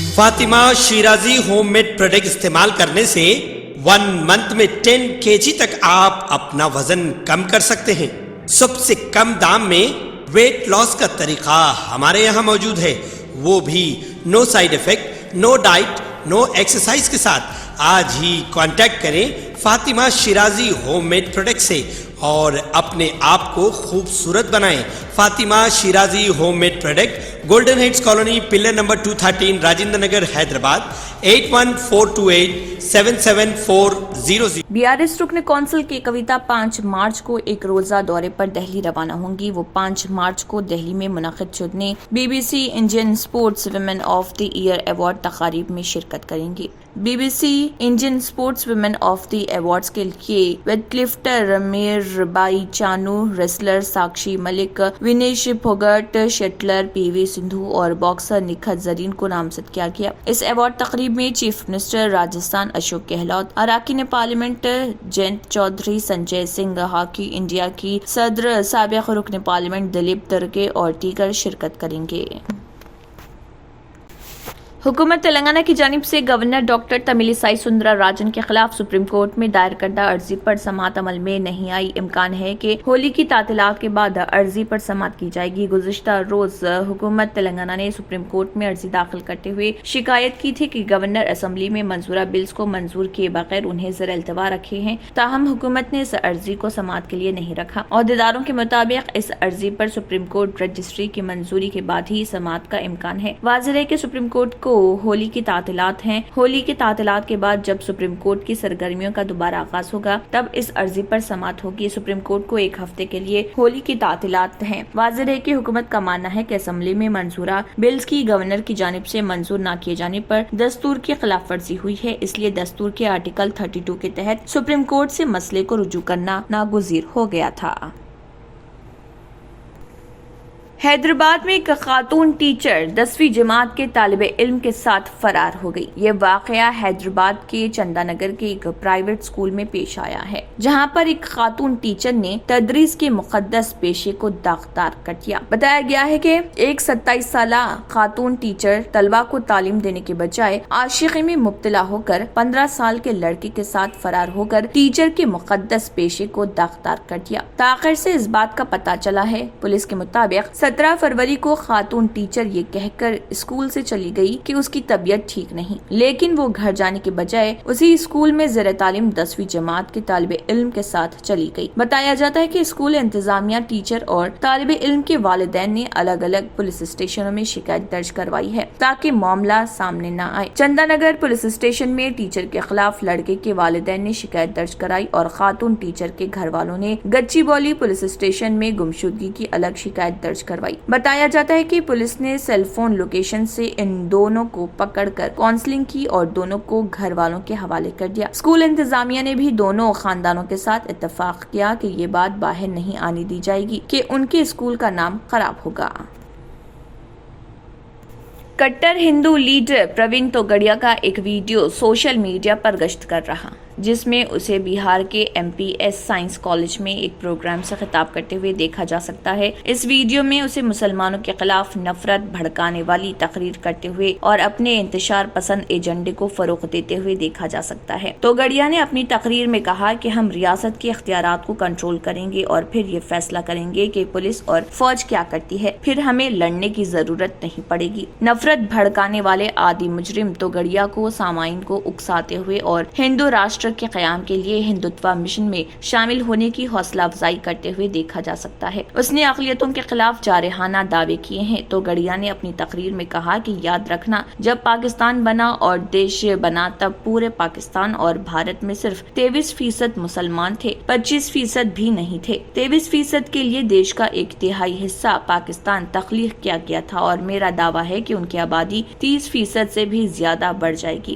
Fatima Shirazi home made product استعمال کرنے سے 1 منتھ میں 10 kg تک آپ اپنا وزن کم کر سکتے ہیں۔ سب سے کم دام میں ویٹ لاس کا طریقہ ہمارے یہاں موجود ہے، وہ بھی no side effect, no diet, no exercise کے ساتھ۔ آج ہی کانٹیکٹ کریں Fatima Shirazi home made product سے اور اپنے آپ کو خوبصورت بنائیں۔ Fatima Shirazi home made product, golden heights colony, pillar number 213، Rajendra Nagar, Hyderabad, 8142877400۔ BRS رکن کونسل کی کویتا 5 مارچ کو ایک روزہ دورے پر دہلی روانہ ہوں گی۔ وہ 5 مارچ کو دہلی میں منعقد شدہ BBC Indian sports women of the year award تقاریب میں شرکت کریں گی۔ BBC Indian sports women of the awards کے لیے weightlifter Mirabai Chanu, wrestler Sakshi Malik, Vinesh Phogat, shuttler PV Sindhu اور باکسر نکھت زرین کو نامزد کیا گیا۔ اس ایوارڈ تقریب میں چیف منسٹر راجستھان اشوک گہلوت، اراکین parliament Jayant Chaudhary, Sanjay Singh, hockey India کی صدر، سابق رکن پارلیمنٹ دلیپ ترکے اور دیگر شرکت کریں گے۔ حکومت تلنگانہ کی جانب سے گورنر ڈاکٹر تمیلی سائی سندرا راجن کے خلاف سپریم کورٹ میں دائر کردہ عرضی پر سماعت عمل میں نہیں آئی۔ امکان ہے کہ ہولی کی تعطیلات کے بعد عرضی پر سماعت کی جائے گی۔ گزشتہ روز حکومت تلنگانہ نے سپریم کورٹ میں عرضی داخل کرتے ہوئے شکایت کی تھی کہ گورنر اسمبلی میں منظورہ بلز کو منظور کیے بغیر انہیں زیر التوا رکھے ہیں، تاہم حکومت نے اس عرضی کو سماعت کے لیے نہیں رکھا۔ عہدیداروں کے مطابق اس عرضی پر سپریم کورٹ رجسٹری کی منظوری کے بعد ہی سماعت کا امکان ہے۔ واضح ہے کہ سپریم کورٹ کو ہولی کی تعطیلات ہیں۔ ہولی کی تعطیلات کے بعد جب سپریم کورٹ کی سرگرمیوں کا دوبارہ آغاز ہوگا تب اس عرضی پر سماعت ہوگی۔ سپریم کورٹ کو 1 ہفتے کے لیے ہولی کی تعطیلات ہیں۔ واضح ہے کہ حکومت کا ماننا ہے کہ اسمبلی میں منظورہ بلز کی گورنر کی جانب سے منظور نہ کیے جانے پر دستور کی خلاف ورزی ہوئی ہے، اس لیے دستور کے آرٹیکل 32 کے تحت سپریم کورٹ سے مسئلے کو رجوع کرنا ناگزیر ہو گیا تھا۔ حیدرآباد میں ایک خاتون ٹیچر 10ویں جماعت کے طالب علم کے ساتھ فرار ہو گئی۔ یہ واقعہ حیدرآباد کے چندا نگر کے ایک پرائیویٹ اسکول میں پیش آیا ہے، جہاں پر ایک خاتون ٹیچر نے تدریس کے مقدس پیشے کو داغدار کر دیا۔ بتایا گیا ہے کہ ایک 27 سالہ خاتون ٹیچر طلبہ کو تعلیم دینے کے بجائے عاشقی میں مبتلا ہو کر 15 سال کے لڑکے کے ساتھ فرار ہو کر ٹیچر کے مقدس پیشے کو داغدار کر دیا۔ تاخیر سے اس بات کا پتہ چلا ہے۔ پولیس کے مطابق 17 فروری کو خاتون ٹیچر یہ کہہ کر اسکول سے چلی گئی کہ اس کی طبیعت ٹھیک نہیں، لیکن وہ گھر جانے کے بجائے اسی اسکول میں زیر تعلیم 10ویں جماعت کے طالب علم کے ساتھ چلی گئی۔ بتایا جاتا ہے کہ اسکول انتظامیہ، ٹیچر اور طالب علم کے والدین نے الگ الگ پولیس اسٹیشنوں میں شکایت درج کروائی ہے تاکہ معاملہ سامنے نہ آئے۔ چندا نگر پولیس اسٹیشن میں ٹیچر کے خلاف لڑکے کے والدین نے شکایت درج کرائی اور خاتون ٹیچر کے گھر والوں نے گچی بولی پولیس اسٹیشن میں گمشدگی کی الگ شکایت درج کروائی۔ بتایا جاتا ہے کہ پولیس نے سیل فون لوکیشن سے ان دونوں کو پکڑ کر کاؤنسلنگ کی اور دونوں کو گھر والوں کے حوالے کر دیا۔ اسکول انتظامیہ نے بھی دونوں خاندانوں کے ساتھ اتفاق کیا کہ یہ بات باہر نہیں آنے دی جائے گی کہ ان کے اسکول کا نام خراب ہوگا۔ کٹر ہندو لیڈر پروین توگڑیا کا ایک ویڈیو سوشل میڈیا پر گشت کر رہا، جس میں اسے بہار کے MPS سائنس کالج میں ایک پروگرام سے خطاب کرتے ہوئے دیکھا جا سکتا ہے۔ اس ویڈیو میں اسے مسلمانوں کے خلاف نفرت بھڑکانے والی تقریر کرتے ہوئے اور اپنے انتشار پسند ایجنڈے کو فروغ دیتے ہوئے دیکھا جا سکتا ہے۔ توگڑیا نے اپنی تقریر میں کہا کہ ہم ریاست کے اختیارات کو کنٹرول کریں گے اور پھر یہ فیصلہ کریں گے کہ پولیس اور فوج کیا کرتی ہے، پھر ہمیں لڑنے کی ضرورت نہیں پڑے گی۔ نفرت بھڑکانے والے عادی مجرم توگڑیا کو سامعین کو اکساتے ہوئے اور ہندو راشٹر کے قیام کے لیے ہندوتوا مشن میں شامل ہونے کی حوصلہ افزائی کرتے ہوئے دیکھا جا سکتا ہے۔ اس نے اقلیتوں کے خلاف جارحانہ دعوے کیے ہیں۔ توگڑیا نے اپنی تقریر میں کہا کہ یاد رکھنا، جب پاکستان بنا اور دیش بنا تب پورے پاکستان اور بھارت میں صرف 23% مسلمان تھے، 25% بھی نہیں تھے۔ 23% کے لیے دیش کا 1/3 حصہ پاکستان تخلیق کیا گیا تھا اور میرا دعویٰ ہے کہ ان کی آبادی 30% سے بھی زیادہ بڑھ جائے گی۔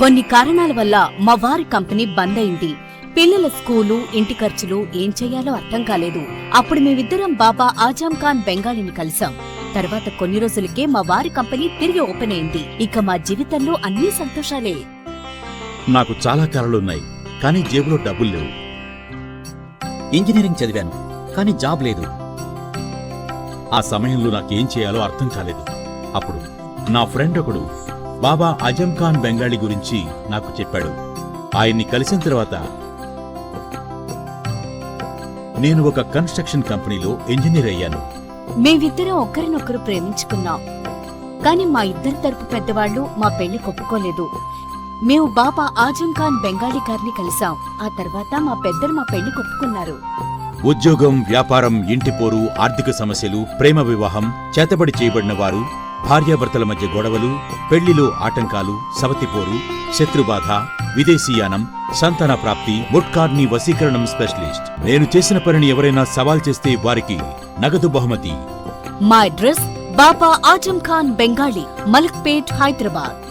కొన్ని కారణాల వల్ల మా వారి కంపెనీ బంద్ అయింది. పిల్లల స్కూలు, ఇంటి ఖర్చులు ఏం చెయ్యాలో అర్థం కాలేదు. అప్పుడు మేమిద్దరం బాబా ఆజం ఖాన్ బెంగాలీని కలిసాం. తర్వాత కొన్ని రోజులకే మా వారి కంపెనీ తిరిగి ఓపెన్ అయింది. ఇక మా జీవితంలో అన్ని సంతోషాలే. నాకు చాలా కలలున్నాయి, కానీ జేబులో డబ్బులు లేవు. ఇంజనీరింగ్ చదివాను, కానీ జాబ్ లేదు. ఆ సమయంలో నాకేం చేయాలో అర్థం కాలేదు. అప్పుడు నా ఫ్రెండ్ ఒకడు బాబా అజం ఖాన్ బెంగాలీ గురించి నాకు చెప్పాడు. ఆయన్ని కలిసిన తర్వాత నేను ఒక కన్స్ట్రక్షన్ కంపెనీలో ఇంజనీర్ అయ్యాను. మేమిద్దరం ఒకరినొకరు ప్రేమించుకున్నాం, కానీ మా ఇద్దరి తరపు పెద్దవాళ్లు మా పెళ్లి ఒప్పుకోలేదు. మేము బాబా ఆజం ఖాన్ బెంగాలీ గారిని కలిసాం. ఆ తర్వాత మా పెద్దలు మా పెళ్లి ఒప్పుకున్నారు. ఉద్యోగం, వ్యాపారం, ఇంటిపోరు, ఆర్థిక సమస్యలు, ప్రేమ వివాహం, చేతబడి చేయబడిన వారు, భార్యాభర్తల మధ్య గొడవలు, పెళ్లిలో ఆటంకాలు, సవతిపోరు, శత్రుబాధ, విదేశీయానం, సంతాన ప్రాప్తి, ముట్కార్ని వశీకరణం స్పెషలిస్ట్. నేను చేసిన పనిని ఎవరైనా సవాల్ చేస్తే వారికి నగదు బహుమతి. మా అడ్రస్ బాబా Azam Khan Bengali, Malakpet, Hyderabad.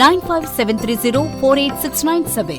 9573048697।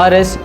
RS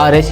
RS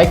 X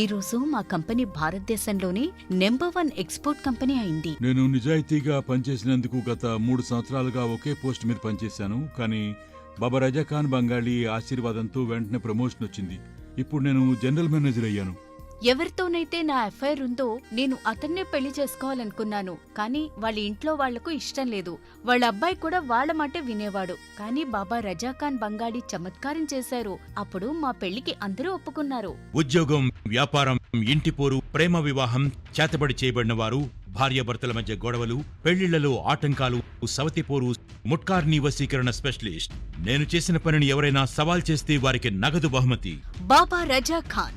ఈ రోజు మా కంపెనీ భారతదేశంలోనే నెంబర్ 1 ఎక్స్పోర్ట్ కంపెనీ అయింది. నేను నిజాయితీగా పనిచేసినందుకు గత 3 సంవత్సరాలుగా ఒకే పోస్ట్ మీద పనిచేశాను. కానీ బాబా రజా ఖాన్ బెంగాలీ ఆశీర్వాదంతో వెంటనే ప్రమోషన్ వచ్చింది. ఇప్పుడు నేను జనరల్ మేనేజర్ అయ్యాను. ఎవరితోనైతే నా ఎఫ్ఐఆర్ ఉందో నేను అతన్నే పెళ్లి చేసుకోవాలనుకున్నాను. కానీ వాళ్ళ ఇంట్లో వాళ్లకు ఇష్టం లేదు. వాళ్ళ అబ్బాయి కూడా వాళ్ళ మాట వినేవాడు. కానీ బాబా రజాఖాన్ బంగాడి చమత్కారం చేశారు. అప్పుడు మా పెళ్లికి అందరూ ఒప్పుకున్నారు. ఉద్యోగం, వ్యాపారం, ఇంటిపోరు, ప్రేమ వివాహం, చేతబడి చేయబడిన వారు, భార్యాభర్తల మధ్య గొడవలు, పెళ్లిళ్లలో ఆటంకాలు, సవతిపోరు, ముట్కార్నీ వశీకరణ స్పెషలిస్ట్. నేను చేసిన పనిని ఎవరైనా సవాల్ చేస్తే వారికి నగదు బహుమతి. బాబా రజాఖాన్,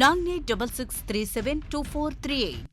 9866372438।